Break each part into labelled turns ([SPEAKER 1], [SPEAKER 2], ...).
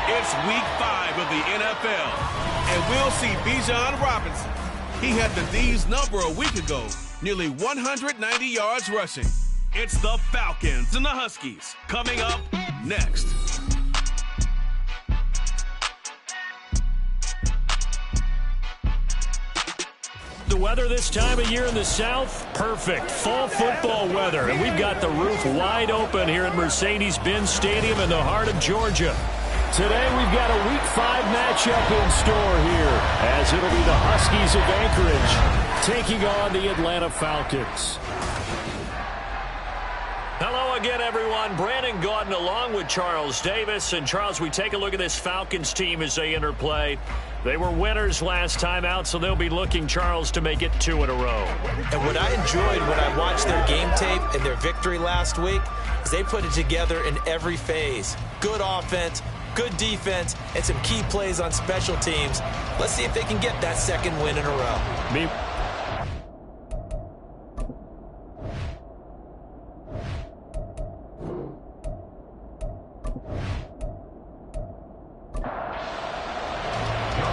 [SPEAKER 1] It's week 5 of the NFL, and we'll see Bijan Robinson. He had the D's number a week ago, nearly 190 yards rushing. It's the Falcons and the Huskies coming up next.
[SPEAKER 2] The weather this time of year in the South, perfect. Fall football weather, and we've got the roof wide open here at Mercedes-Benz Stadium in the heart of Georgia. Today we've got a Week 5 matchup in store here, as it'll be the Huskies of Anchorage taking on the Atlanta Falcons. Hello again, everyone. Brandon Gaudin along with Charles Davis. And, Charles, we take a look at this Falcons team as they interplay. They were winners last time out, so they'll be looking, Charles, to make it 2 in a row.
[SPEAKER 3] And what I enjoyed when I watched their game tape and their victory last week is they put it together in every phase. Good offense, good defense, and some key plays on special teams. Let's see if they can get that second win in a row.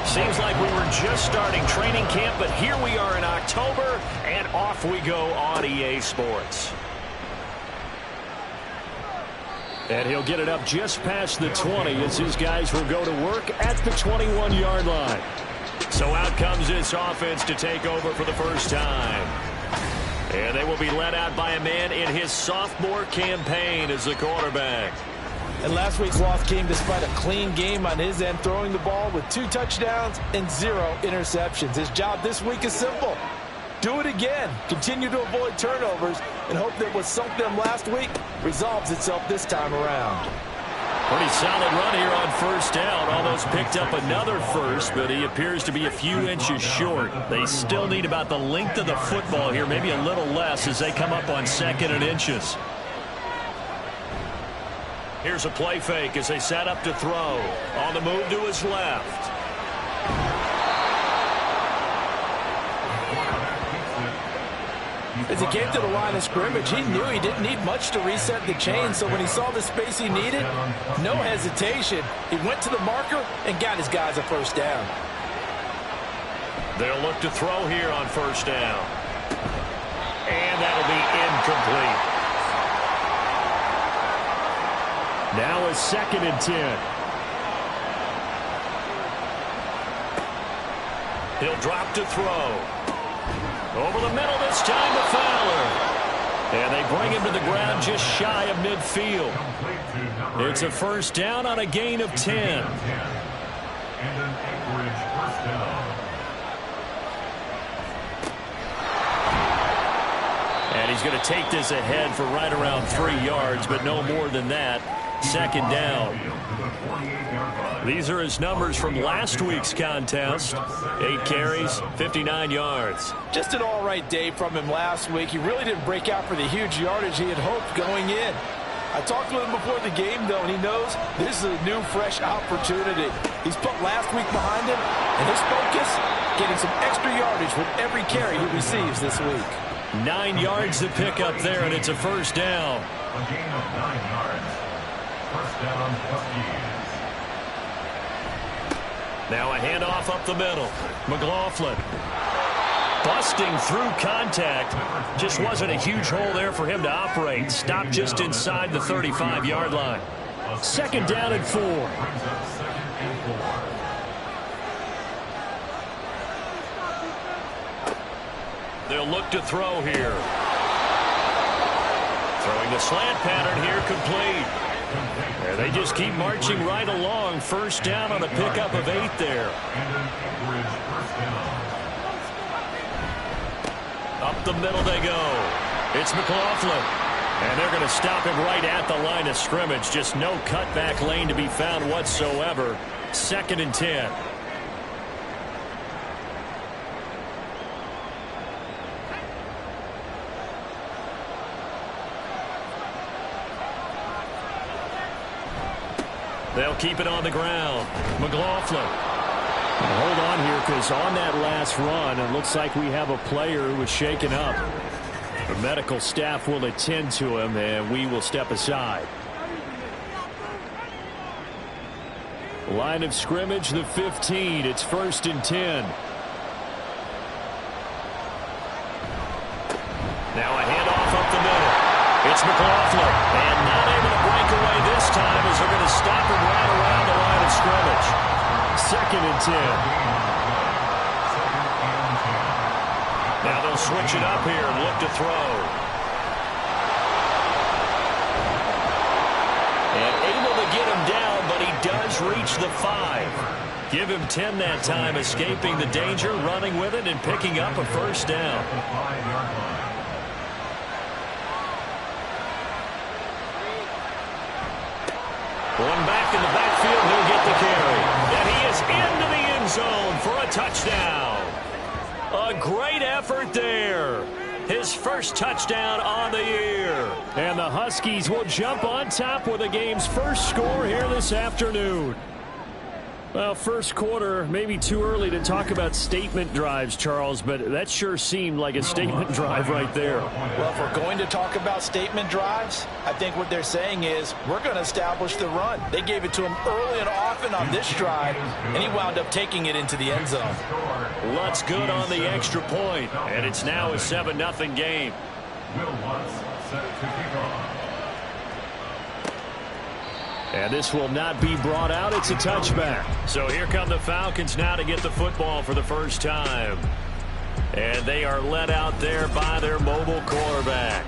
[SPEAKER 2] Seems like we were just starting training camp, but here we are in October, and off we go on EA Sports. And he'll get it up just past the 20 as his guys will go to work at the 21-yard line. So out comes this offense to take over for the first time. And they will be led out by a man in his sophomore campaign as the quarterback.
[SPEAKER 3] And last week's loss came despite a clean game on his end, throwing the ball with 2 touchdowns and 0 interceptions. His job this week is simple. Do it again. Continue to avoid turnovers and hope that what sunk them last week resolves itself this time around.
[SPEAKER 2] Pretty solid run here on first down. Almost picked up another first, but he appears to be a few inches short. They still need about the length of the football here, maybe a little less as they come up on 2nd and inches. Here's a play fake as they set up to throw. On the move to his left.
[SPEAKER 3] As he came to the line of scrimmage, he knew he didn't need much to reset the chain, so when he saw the space he needed, no hesitation. He went to the marker and got his guys a first down.
[SPEAKER 2] They'll look to throw here on first down. And that'll be incomplete. Now a 2nd and 10. He'll drop to throw. Over the middle this time to Fowler. And they bring him to the ground just shy of midfield. It's a first down on a gain of 10.
[SPEAKER 4] And an Anchorage first down.
[SPEAKER 2] And he's going to take this ahead for right around 3 yards, but no more than that. 2nd down. These are his numbers from last week's contest. 8 carries, 59 yards.
[SPEAKER 3] Just an all-right day from him last week. He really didn't break out for the huge yardage he had hoped going in. I talked with him before the game, though, and he knows this is a new, fresh opportunity. He's put last week behind him, and his focus, getting some extra yardage with every carry he receives this week.
[SPEAKER 2] 9 yards to pick up there, and it's a first down.
[SPEAKER 4] A gain of 9 yards. First down, Huskies.
[SPEAKER 2] Now a handoff up the middle. McLaughlin busting through contact. Just wasn't a huge hole there for him to operate. Stopped just inside the 35-yard line. 2nd down and 4.
[SPEAKER 4] Brings up 2nd and 4.
[SPEAKER 2] They'll look to throw here. Throwing the slant pattern here, complete. And they just keep marching right along. First down on a pickup of 8 there.
[SPEAKER 4] And an Anchorage first down.
[SPEAKER 2] Up the middle they go. It's McLaughlin. And they're going to stop him right at the line of scrimmage. Just no cutback lane to be found whatsoever. 2nd and 10. They'll keep it on the ground. McLaughlin. Hold on here, because on that last run, it looks like we have a player who was shaken up. The medical staff will attend to him, and we will step aside. Line of scrimmage, the 15. It's 1st and 10. Now a handoff up the middle. It's McLaughlin. And not able to break away this time as they're going to stop him right around the line of scrimmage. 2nd and 10. Now they'll switch it up here and look to throw. And able to get him down, but he does reach the 5. Give him 10 that time, escaping the danger, running with it, and picking up a 1st down. One back in the backfield, he'll get the carry. And he is into the end zone for a touchdown. A great effort there. His first touchdown on the year. And the Huskies will jump on top with the game's first score here this afternoon. Well, first quarter, maybe too early to talk about statement drives, Charles, but that sure seemed like a statement drive right there.
[SPEAKER 3] Well, if we're going to talk about statement drives, I think what they're saying is we're going to establish the run. They gave it to him early and often on this drive, and he wound up taking it into the end zone.
[SPEAKER 2] Lutz good on the extra point, and it's now a 7-0 game. And this will not be brought out. It's a touchback. So here come the Falcons now to get the football for the first time. And they are led out there by their mobile quarterback.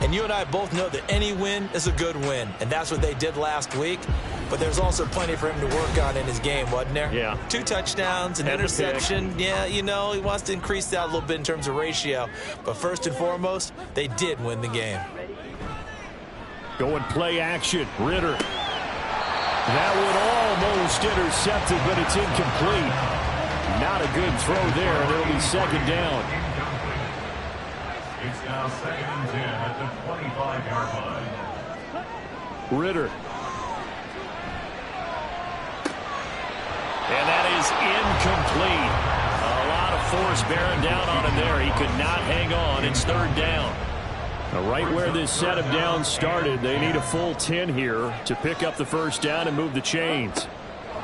[SPEAKER 3] And you and I both know that any win is a good win, and that's what they did last week. But there's also plenty for him to work on in his game, wasn't there?
[SPEAKER 2] Yeah.
[SPEAKER 3] 2 touchdowns, an interception. Yeah, you know, he wants to increase that a little bit in terms of ratio. But first and foremost, they did win the game.
[SPEAKER 2] Going play action. Ritter. That one almost intercepted, but it's incomplete. Not a good throw there, and it'll be 2nd down.
[SPEAKER 4] It's now 2nd and 10 at the 25-yard line.
[SPEAKER 2] Ritter. And that is incomplete. A lot of force bearing down on him there. He could not hang on. It's 3rd down. Right where this set of downs started, they need a full 10 here to pick up the 1st down and move the chains.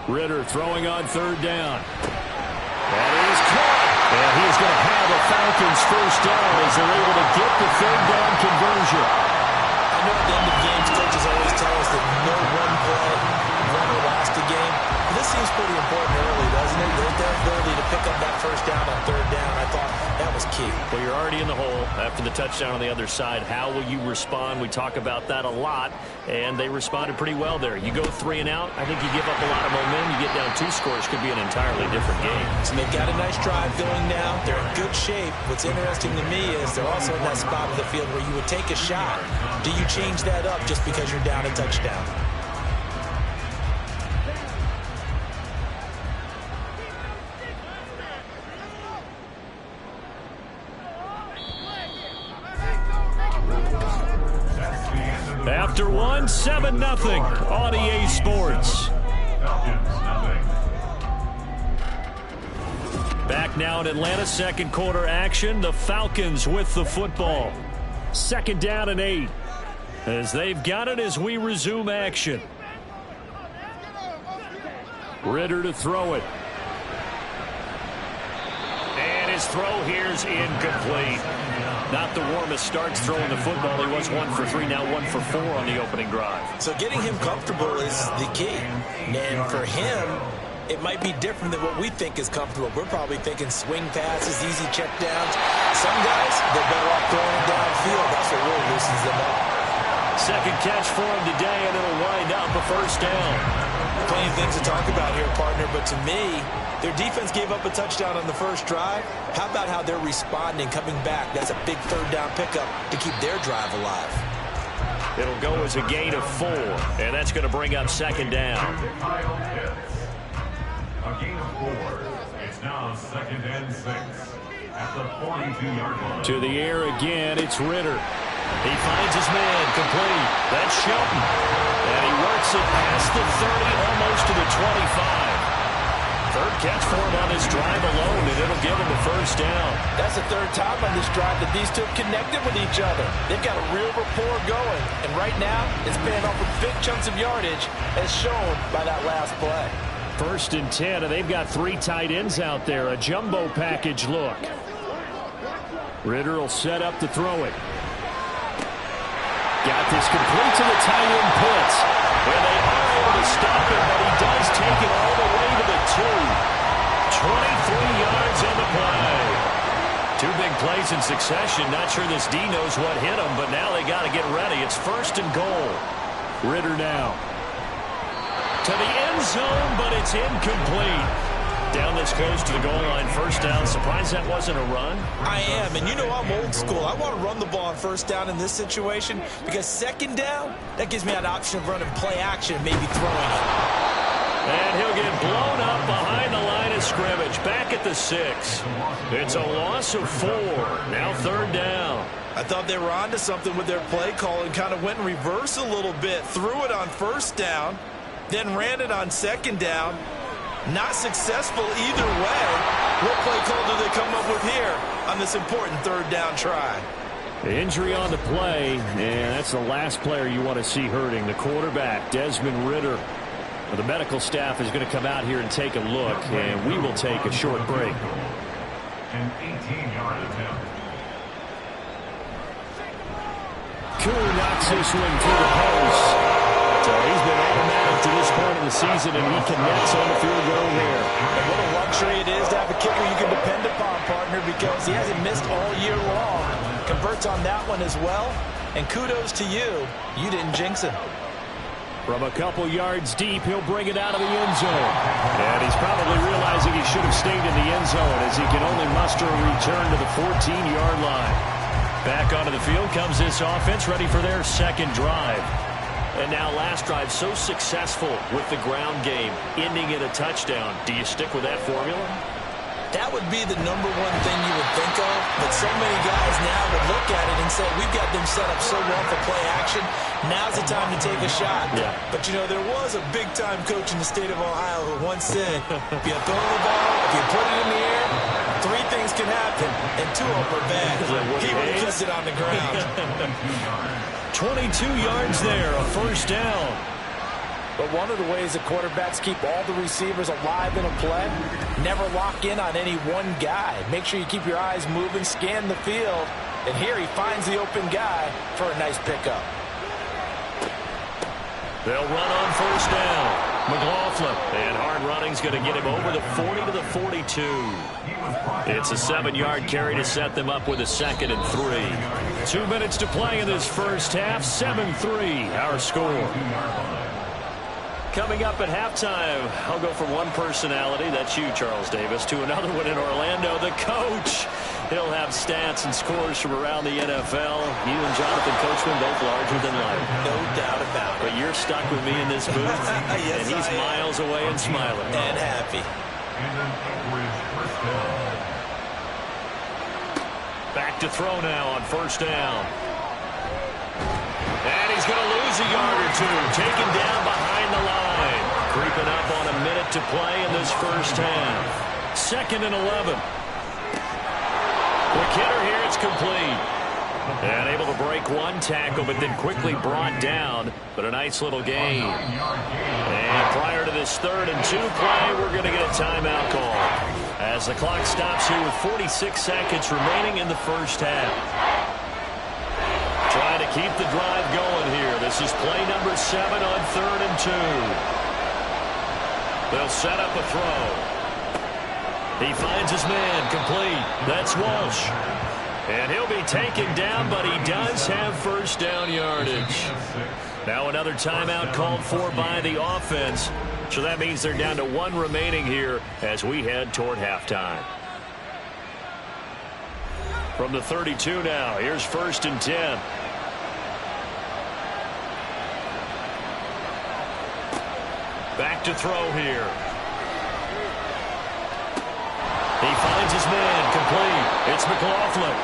[SPEAKER 2] Ritter throwing on 3rd down. That is caught. And he is going to have a Falcons 1st down as they're able to get the 3rd down conversion.
[SPEAKER 3] I know at the end of games, coaches always tell us that no one play won or lost a game. But this seems pretty important early, doesn't it? Their ability to pick up that 1st down on 3rd down, I thought that was key.
[SPEAKER 2] Well, you're already in the hole after the touchdown on the other side. How will you respond? We talk about that a lot, and they responded pretty well there. You go 3 and out, I think you give up a lot of momentum. You get down 2 scores, could be an entirely different game.
[SPEAKER 3] So they've got a nice drive going now. They're in good shape. What's interesting to me is they're also in that spot of the field where you would take a shot. Do you change that up just because you're down a touchdown?
[SPEAKER 2] After 7-0 on EA Sports. Back now in Atlanta, 2nd quarter action. The Falcons with the football. 2nd down and 8. As they've got it as we resume action. Ritter to throw it. And his throw here's incomplete. Not the warmest starts throwing the football. He was 1 for 3, now 1 for 4 on the opening drive.
[SPEAKER 3] So getting him comfortable is the key. And for him, it might be different than what we think is comfortable. We're probably thinking swing passes, easy check downs. Some guys, they're better off throwing it downfield. That's what really loosens them up.
[SPEAKER 2] 2nd catch for him today, and it'll wind up a 1st down.
[SPEAKER 3] Plenty of things to talk about here, partner, but to me, their defense gave up a touchdown on the 1st drive. How about how they're responding, coming back? That's a big 3rd down pickup to keep their drive alive.
[SPEAKER 2] It'll go as a gain of 4, and that's going to bring up 2nd down.
[SPEAKER 4] A gain of 4. It's now 2nd and 6 at the 42-yard line.
[SPEAKER 2] To the air again, it's Ritter. He finds his man, complete. That's Shelton. And he works it past the 30, almost to the 25. Third catch for him on this drive alone, and it'll give him the first down.
[SPEAKER 3] That's the third time on this drive that these two have connected with each other. They've got a real rapport going, and right now it's paying off with big chunks of yardage, as shown by that last play.
[SPEAKER 2] 1st and 10, and they've got 3 tight ends out there. A jumbo package look. Ritter will set up to throw it. Got this complete to the tight end Pitts. And they are able to stop it, but he does take it all the way to the 2. 23 yards on the play. 2 big plays in succession. Not sure this D knows what hit him, but now they got to get ready. It's 1st and goal. Ritter now. To the end zone, but it's incomplete. Down this close to the goal line, 1st down. Surprised that wasn't a run?
[SPEAKER 3] I am, and you know I'm old school. I want to run the ball on 1st down in this situation because 2nd down, that gives me an option of running play action and maybe throwing it.
[SPEAKER 2] And he'll get blown up behind the line of scrimmage. Back at the 6. It's a loss of 4. Now 3rd down.
[SPEAKER 3] I thought they were onto something with their play call and kind of went in reverse a little bit. Threw it on 1st down, then ran it on 2nd down. Not successful either way. What play call do they come up with here on this important 3rd down try?
[SPEAKER 2] Injury on the play, and that's the last player you want to see hurting. The quarterback, Desmond Ritter. The medical staff is going to come out here and take a look, and we will take a short break.
[SPEAKER 4] An 18-yard attempt.
[SPEAKER 2] Koo knocks this one through the post. So he's been automatic to this point of the season, and he connects on the field goal there.
[SPEAKER 3] And what a luxury it is to have a kicker you can depend upon, partner, because he hasn't missed all year long. Converts on that one as well. And kudos to you. You didn't jinx him.
[SPEAKER 2] From a couple yards deep, he'll bring it out of the end zone. And he's probably realizing he should have stayed in the end zone as he can only muster a return to the 14-yard line. Back onto the field comes this offense, ready for their 2nd drive. And now last drive so successful with the ground game, ending in a touchdown. Do you stick with that formula?
[SPEAKER 3] That would be the #1 thing you would think of, but so many guys now would look at it and say, we've got them set up so well for play action, now's the time to take a shot.
[SPEAKER 2] Yeah.
[SPEAKER 3] But, you know, there was a big-time coach in the state of Ohio who once said, if you throw the ball, if you put it in the air, 3 things can happen, and 2 of them are bad. He would have kissed it on the ground.
[SPEAKER 2] 22 yards there, a 1st down.
[SPEAKER 3] But one of the ways that quarterbacks keep all the receivers alive in a play, never lock in on any one guy. Make sure you keep your eyes moving, scan the field, and here he finds the open guy for a nice pickup.
[SPEAKER 2] They'll run on 1st down. McLaughlin, and hard running's going to get him over the 40 to the 42. It's a 7-yard carry to set them up with a 2nd and 3. 2 minutes to play in this 1st half. 7-3, our score. Coming up at halftime, I'll go from one personality, that's you, Charles Davis, to another one in Orlando, the coach. He'll have stats and scores from around the NFL. You and Jonathan Coachman both larger than life.
[SPEAKER 3] No doubt about it.
[SPEAKER 2] But you're stuck with me in this booth,
[SPEAKER 3] yes,
[SPEAKER 2] and he's miles away and smiling.
[SPEAKER 3] And happy.
[SPEAKER 4] And an Edwards 1st down.
[SPEAKER 2] Back to throw now on 1st down. And he's going to lose a yard or 2. Taken down behind the line. Creeping up on a minute to play in this 1st half. 2nd and 11. The kidder here, it's complete. And able to break 1 tackle, but then quickly brought down. But a nice little gain. And prior to this 3rd and 2 play, we're going to get a timeout call. As the clock stops here with 46 seconds remaining in the 1st half. Trying to keep the drive going here. This is play number 7 on 3rd and 2. They'll set up a throw. He finds his man, complete. That's Walsh. And he'll be taken down, but he does have 1st down yardage. Now another timeout called for by the offense. So that means they're down to 1 remaining here as we head toward halftime. From the 32 now, here's 1st and 10. Back to throw here. He finds his man, complete. It's McLaughlin.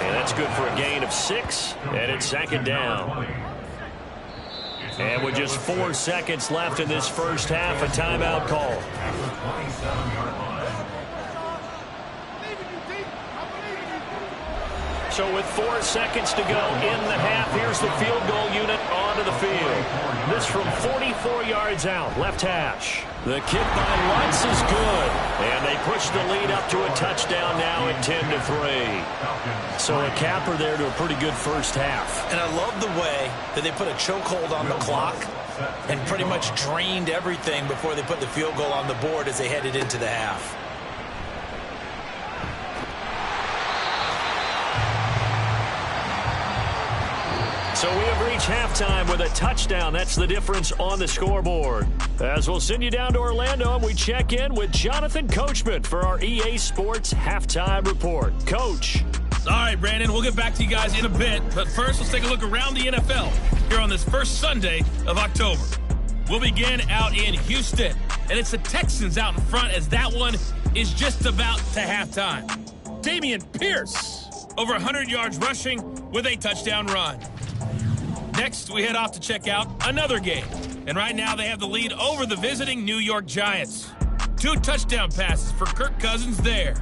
[SPEAKER 2] And that's good for a gain of 6, and it's 2nd down. And with just 4 seconds left in this first half, a timeout call. So with 4 seconds to go in the half, here's the field goal unit onto the field. This from 44 yards out, left hash. The kick by Lutz is good, and they push the lead up to a touchdown now at 10-3. So a capper there to a pretty good first half.
[SPEAKER 3] And I love the way that they put a chokehold on the clock and pretty much drained everything before they put the field goal on the board as they headed into the half.
[SPEAKER 2] So we have reached halftime with a touchdown. That's the difference on the scoreboard. As we'll send you down to Orlando, and we check in with Jonathan Coachman for our EA Sports Halftime Report. Coach.
[SPEAKER 5] All right, Brandon, we'll get back to you guys in a bit. But first, let's take a look around the NFL here on this first Sunday of October. We'll begin out in Houston, and it's the Texans out in front as that one is just about to halftime. Dameon Pierce, over 100 yards rushing with a touchdown run. Next, we head off to check out another game. And right now, they have the lead over the visiting New York Giants. 2 touchdown passes for Kirk Cousins there.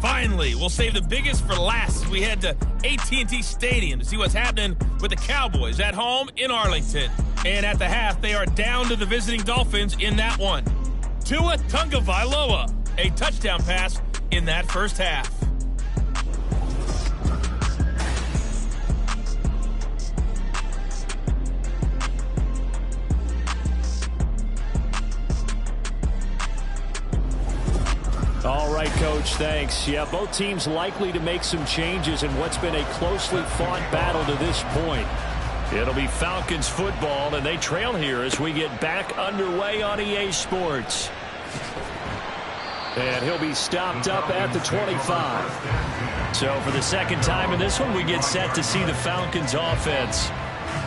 [SPEAKER 5] Finally, we'll save the biggest for last as we head to AT&T Stadium to see what's happening with the Cowboys at home in Arlington. And at the half, they are down to the visiting Dolphins in that one. Tua Tagovailoa, a touchdown pass in that first half.
[SPEAKER 2] All right, Coach, thanks. Yeah, both teams likely to make some changes in what's been a closely fought battle to this point. It'll be Falcons football, and they trail here as we get back underway on EA Sports. And he'll be stopped up at the 25. So for the second time in this one, we get set to see the Falcons offense.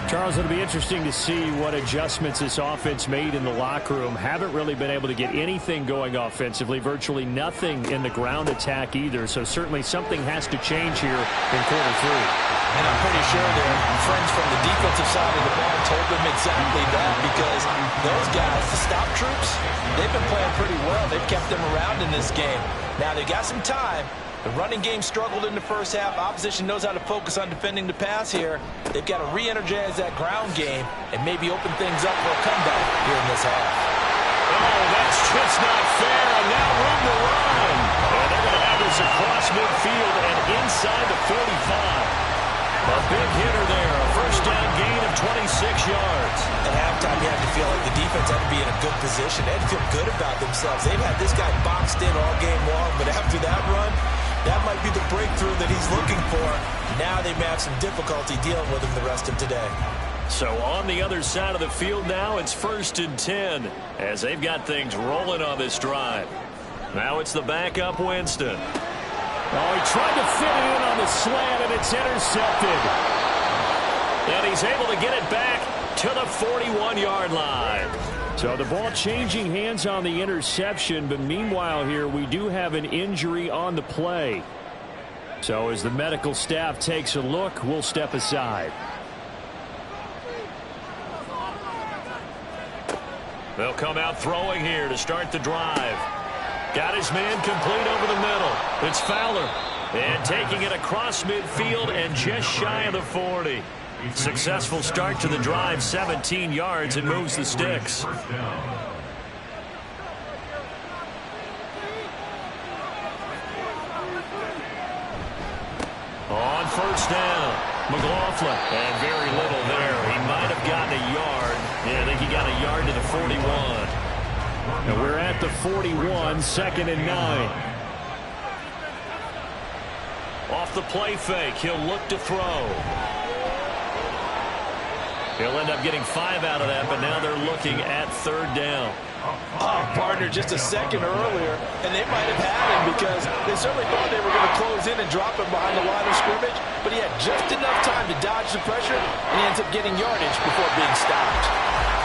[SPEAKER 2] Charles, it'll be interesting to see what adjustments this offense made in the locker room. Haven't really been able to get anything going offensively, virtually nothing in the ground attack either. So certainly something has to change here in quarter 3.
[SPEAKER 3] And I'm pretty sure their friends from the defensive side of the ball told them exactly that, because those guys, the stop troops, they've been playing pretty well. They've kept them around in this game. Now they got some time. The running game struggled in the first half. Opposition knows how to focus on defending the pass here. They've got to re-energize that ground game and maybe open things up for a comeback here in this half.
[SPEAKER 2] Oh, that's just not fair. And now room to run. And they're going to have this across midfield and inside the 45. A big hitter there. A first down gain of 26 yards.
[SPEAKER 3] At halftime, you had to feel like the defense had to be in a good position. They had to feel good about themselves. They've had this guy boxed in all game long, but after that run, that might be the breakthrough that he's looking for. Now they may have some difficulty dealing with him the rest of today.
[SPEAKER 2] So on the other side of the field now, it's 1st and 10 as they've got things rolling on this drive. Now it's the backup Winston. Oh, he tried to fit it in on the slant, and it's intercepted. And he's able to get it back to the 41-yard line. So the ball changing hands on the interception, but meanwhile here we do have an injury on the play. So as the medical staff takes a look, we'll step aside. They'll come out throwing here to start the drive. Got his man complete over the middle. It's Fowler. And taking it across midfield and just shy of the 40. Successful start to the drive, 17 yards, and moves the sticks. On first down, McLaughlin. And very little there. He might have gotten a yard. Yeah, I think he got a yard to the 41. And we're at the 41, 2nd and 9. Off the play fake, he'll look to throw. He'll end up getting 5 out of that, but now they're looking at 3rd down.
[SPEAKER 3] Oh, partner, just a second earlier, and they might have had him because they certainly thought they were going to close in and drop him behind the line of scrimmage, but he had just enough time to dodge the pressure, and he ends up getting yardage before being stopped.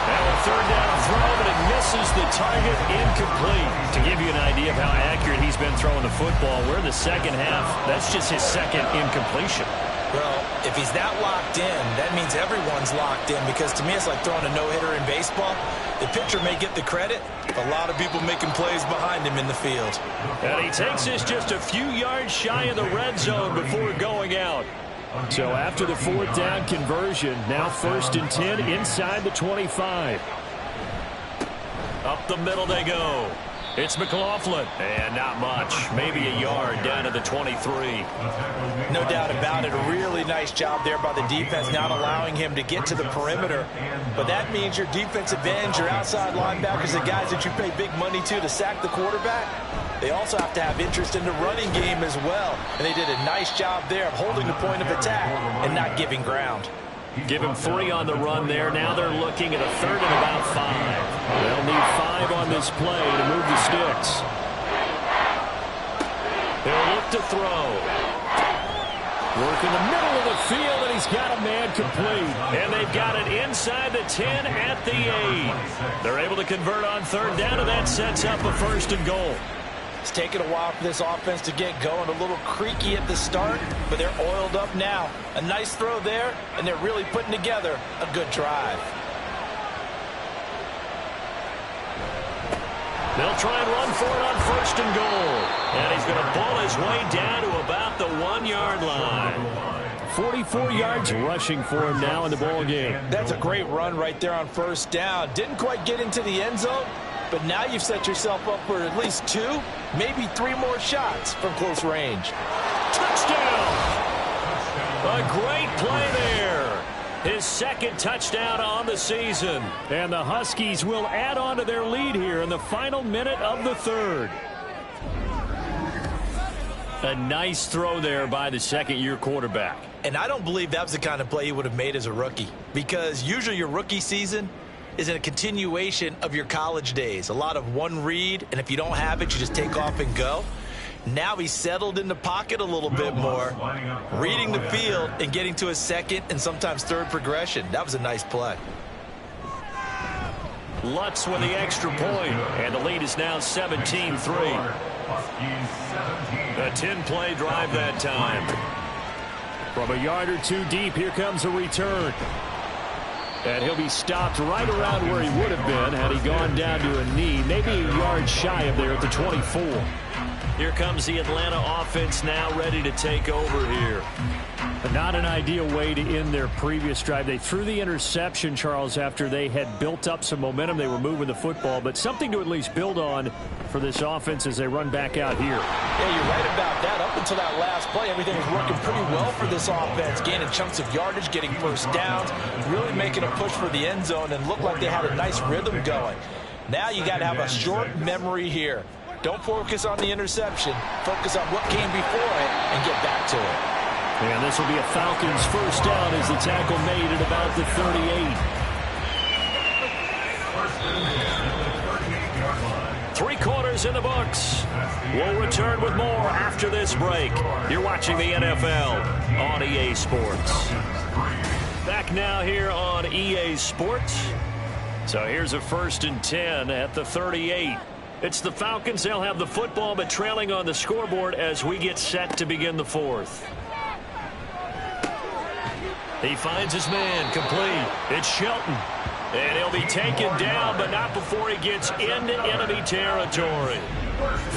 [SPEAKER 2] Now a 3rd down throw, but it misses the target, incomplete. To give you an idea of how accurate he's been throwing the football, we're in the second half. That's just his 2nd incompletion.
[SPEAKER 3] Well, if he's that locked in, that means everyone's locked in, because to me it's like throwing a no-hitter in baseball. The pitcher may get the credit, a lot of people making plays behind him in the field.
[SPEAKER 2] And he takes this just a few yards shy of the red zone before going out. So after the 4th down conversion, now 1st and 10 inside the 25. Up the middle they go. It's McLaughlin, and not much. Maybe a yard down to the 23.
[SPEAKER 3] No doubt about it. A really nice job there by the defense, not allowing him to get to the perimeter. But that means your defensive ends, your outside linebackers, the guys that you pay big money to sack the quarterback, they also have to have interest in the running game as well. And they did a nice job there of holding the point of attack and not giving ground.
[SPEAKER 2] Give him 3 on the run there. Now they're looking at a 3rd and about 5. They'll need 5 on this play to move the sticks. They'll look to throw. Work in the middle of the field, and he's got a man complete. And they've got it inside the 10 at the 8. They're able to convert on 3rd down, and that sets up a 1st and goal.
[SPEAKER 3] It's taken a while for this offense to get going. A little creaky at the start, but they're oiled up now. A nice throw there, and they're really putting together a good drive.
[SPEAKER 2] They'll try and run for it on 1st and goal. And he's going to pull his way down to about the 1-yard line. 44 yards rushing for him now in the ball game.
[SPEAKER 3] That's a great run right there on 1st down. Didn't quite get into the end zone, but now you've set yourself up for at least 2, maybe 3 more shots from close range.
[SPEAKER 2] Touchdown! A great play there. His 2nd touchdown on the season. And the Huskies will add on to their lead here in the final minute of the 3rd. A nice throw there by the 2nd-year quarterback.
[SPEAKER 3] And I don't believe that was the kind of play he would have made as a rookie, because usually your rookie season is a continuation of your college days. A lot of one read, and if you don't have it, you just take off and go. Now he's settled in the pocket a little bit more, reading the field and getting to his 2nd and sometimes 3rd progression. That was a nice play.
[SPEAKER 2] Lutz with the extra point, and the lead is now 17-3. A 10-play drive that time. From a yard or 2 deep, here comes a return. And he'll be stopped right around where he would have been had he gone down to a knee, maybe a yard shy of there at the 24. Here comes the Atlanta offense now ready to take over here. But not an ideal way to end their previous drive. They threw the interception, Charles, after they had built up some momentum. They were moving the football, but something to at least build on for this offense as they run back out here.
[SPEAKER 3] Yeah, you're right about that. Up until that last play, everything was working pretty well for this offense, gaining chunks of yardage, getting 1st downs, really making a push for the end zone, and looked like they had a nice rhythm going. Now you got to have a short memory here. Don't focus on the interception. Focus on what came before it and get back to it.
[SPEAKER 2] And this will be a Falcons 1st down as the tackle made at about the 38. 3 quarters in the books. We'll return with more after this break. You're watching the NFL on EA Sports. Back now here on EA Sports. So here's a 1st and 10 at the 38. It's the Falcons. They'll have the football, but trailing on the scoreboard as we get set to begin the 4th. He finds his man complete. It's Shelton. And he'll be taken down, but not before he gets into enemy territory.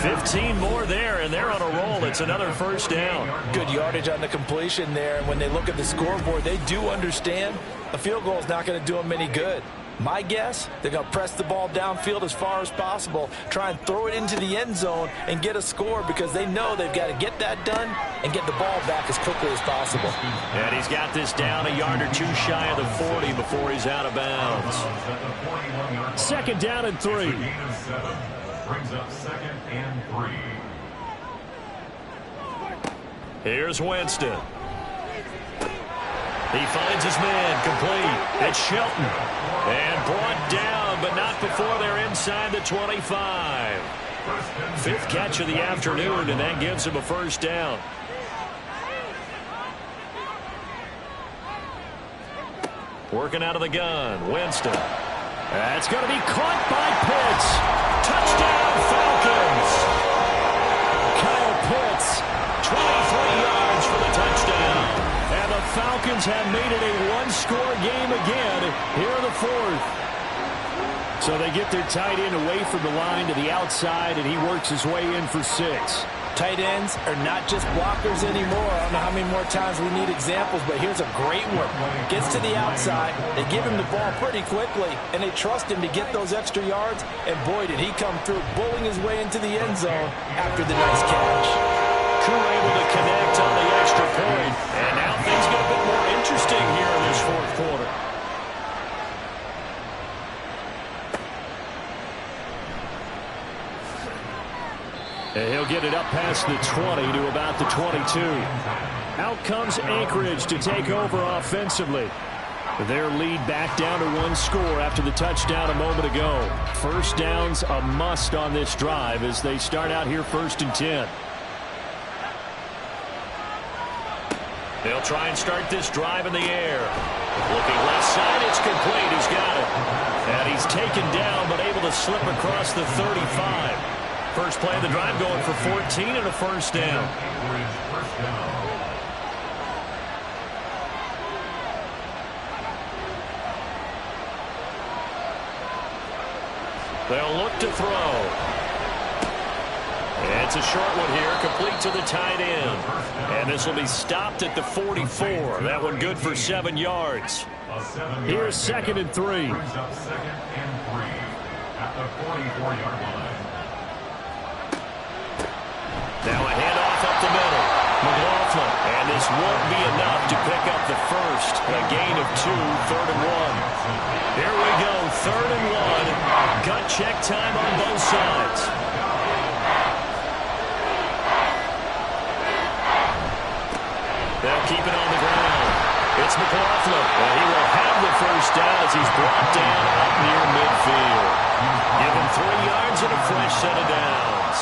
[SPEAKER 2] 15 more there, and they're on a roll. It's another 1st down.
[SPEAKER 3] Good yardage on the completion there. And when they look at the scoreboard, they do understand a field goal is not going to do them any good. My guess, they're going to press the ball downfield as far as possible, try and throw it into the end zone and get a score, because they know they've got to get that done and get the ball back as quickly as possible.
[SPEAKER 2] And he's got this down a yard or 2 shy of the 40 before he's out of bounds. 2nd down and 3.
[SPEAKER 4] Brings up 2nd and 3.
[SPEAKER 2] Here's Winston. He finds his man complete. It's Shelton. And brought down, but not before they're inside the 25. 5th catch of the afternoon, and that gives him a 1st down. Working out of the gun, Winston. That's going to be caught by Pitts. Touchdown, Falcons. Kyle Pitts, 23 yards for the touchdown. And Falcons have made it a one-score game again here in the fourth. So they get their tight end away from the line to the outside, and he works his way in for 6.
[SPEAKER 3] Tight ends are not just blockers anymore. I don't know how many more times we need examples, but here's a great one. Gets to the outside, they give him the ball pretty quickly, and they trust him to get those extra yards, and boy, did he come through, bullying his way into the end zone after the nice catch.
[SPEAKER 2] Crew able to connect on the extra point, and now things get a bit more interesting here in this fourth quarter. And he'll get it up past the 20 to about the 22. Out comes Anchorage to take over offensively. Their lead back down to 1 score after the touchdown a moment ago. First down's a must on this drive as they start out here 1st and 10. They'll try and start this drive in the air. Looking left side, it's complete. He's got it. And he's taken down but able to slip across the 35. First play of the drive going for 14 and a first down. They'll look to throw. It's a short one here, complete to the tight end. And this will be stopped at the 44. That one good for 7 yards. Here's 2nd and 3.
[SPEAKER 4] Brings up 2nd and 3 at the 44-yard line.
[SPEAKER 2] Now a handoff up the middle. McLaughlin. And this won't be enough to pick up the first. A gain of 2, 3rd and 1. Here we go, 3rd and 1. Gut check time on both sides. They'll keep it on the ground. It's McLaughlin. And he will have the first down as he's brought down up near midfield. Give him 3 yards and a fresh set of downs.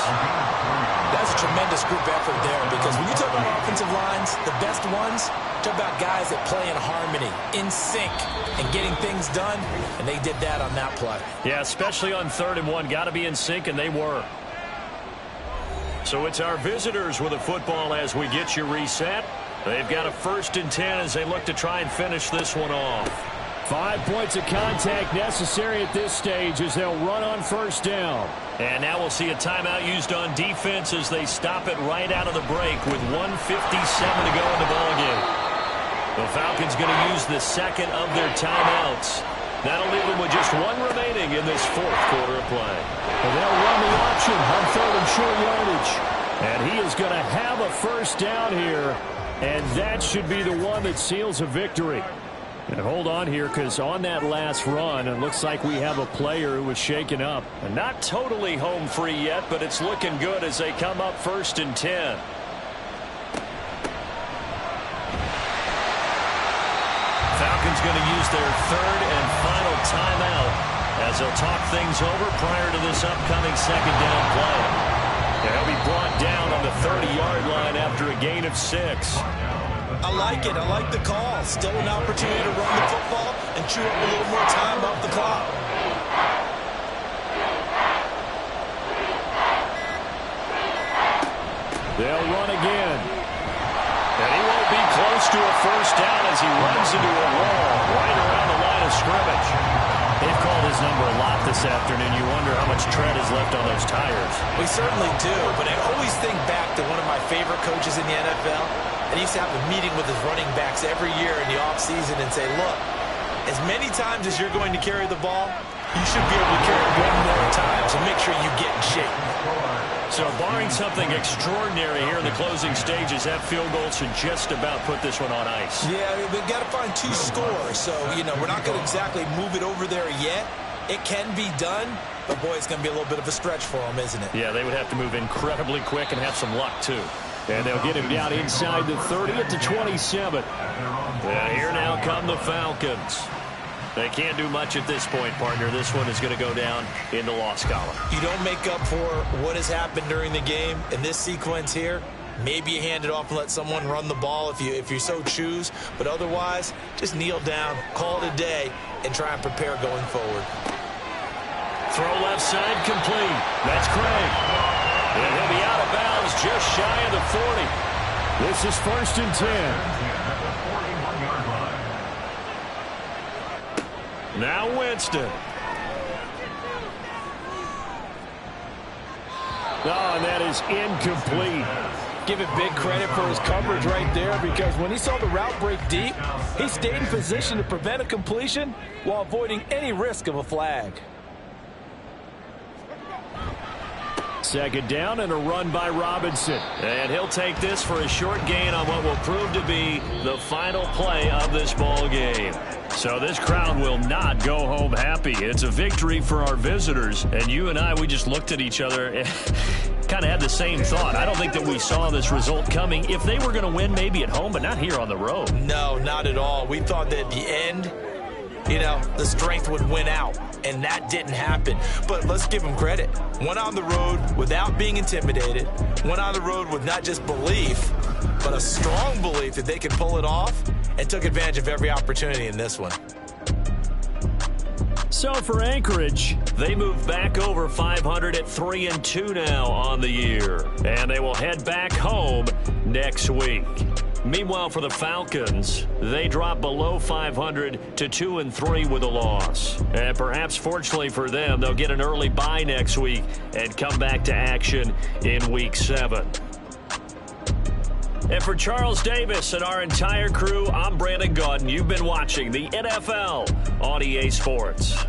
[SPEAKER 3] That's a tremendous group effort there because when you talk about offensive lines, the best ones, talk about guys that play in harmony, in sync, and getting things done, and they did that on that play.
[SPEAKER 2] Yeah, especially on 3rd and 1. Got to be in sync, and they were. So it's our visitors with the football as we get you reset. They've got a 1st and 10 as they look to try and finish this one off. 5 points of contact necessary at this stage as they'll run on 1st down. And now we'll see a timeout used on defense as they stop it right out of the break with 1:57 to go in the ballgame. The Falcons going to use the 2nd of their timeouts. That'll leave them with just 1 remaining in this 4th quarter of play.
[SPEAKER 6] And they'll run the option on 3rd and short yardage.
[SPEAKER 2] And he is going to have a first down here. And that should be the one that seals a victory. And hold on here because on that last run, it looks like we have a player who was shaken up. And not totally home free yet, but it's looking good as they come up 1st and 10. Falcons going to use their 3rd and final timeout as they'll talk things over prior to this upcoming 2nd down play. They'll be brought down on the 30-yard line after a gain of 6.
[SPEAKER 3] I like it. I like the call. Still an opportunity to run the football and chew up a little more time off the clock.
[SPEAKER 2] They'll run again. And he won't be close to a first down as he runs into a wall right around the line of scrimmage. They've called his number a lot this afternoon. You wonder how much tread is left on those tires.
[SPEAKER 3] We certainly do, but I always think back to one of my favorite coaches in the NFL. And he used to have a meeting with his running backs every year in the offseason and say, look, as many times as you're going to carry the ball, you should be able to carry it 1 more time, so make sure you get in shape.
[SPEAKER 2] So barring something extraordinary here in the closing stages, that field goal should just about put this one on ice.
[SPEAKER 3] Yeah, we've got to find 2 scores. So, we're not going to exactly move it over there yet. It can be done, but boy, it's going to be a little bit of a stretch for them, isn't it?
[SPEAKER 2] Yeah, they would have to move incredibly quick and have some luck, too. And they'll get him down inside the 30 at the 27. And here now come the Falcons. They can't do much at this point, partner. This one is going to go down in the loss column.
[SPEAKER 3] You don't make up for what has happened during the game in this sequence here. Maybe you hand it off and let someone run the ball if you so choose. But otherwise, just kneel down, call it a day, and try and prepare going forward.
[SPEAKER 2] Throw left side complete. That's Craig. And he'll be out of bounds just shy of the 40.
[SPEAKER 6] This is 1st and 10.
[SPEAKER 2] Now Winston. Oh, and that is incomplete.
[SPEAKER 3] Give it big credit for his coverage right there, because when he saw the route break deep, he stayed in position to prevent a completion while avoiding any risk of a flag.
[SPEAKER 2] Second down and a run by Robinson. And he'll take this for a short gain on what will prove to be the final play of this ball game. So this crowd will not go home happy. It's a victory for our visitors. And you and I, we just looked at each other and kind of had the same thought. I don't think that we saw this result coming. If they were going to win, maybe at home, but not here on the road.
[SPEAKER 3] No, not at all. We thought that at the end, the strength would win out, and that didn't happen. But let's give them credit. Went on the road without being intimidated. Went on the road with not just belief, but a strong belief that they could pull it off, and took advantage of every opportunity in this one.
[SPEAKER 2] So for Anchorage, they move back over 500 at 3-2 now on the year. And they will head back home next week. Meanwhile, for the Falcons, they drop below 500 to 2-3 with a loss. And perhaps fortunately for them, they'll get an early bye next week and come back to action in Week 7. And for Charles Davis and our entire crew, I'm Brandon Gaudin. You've been watching the NFL on EA Sports.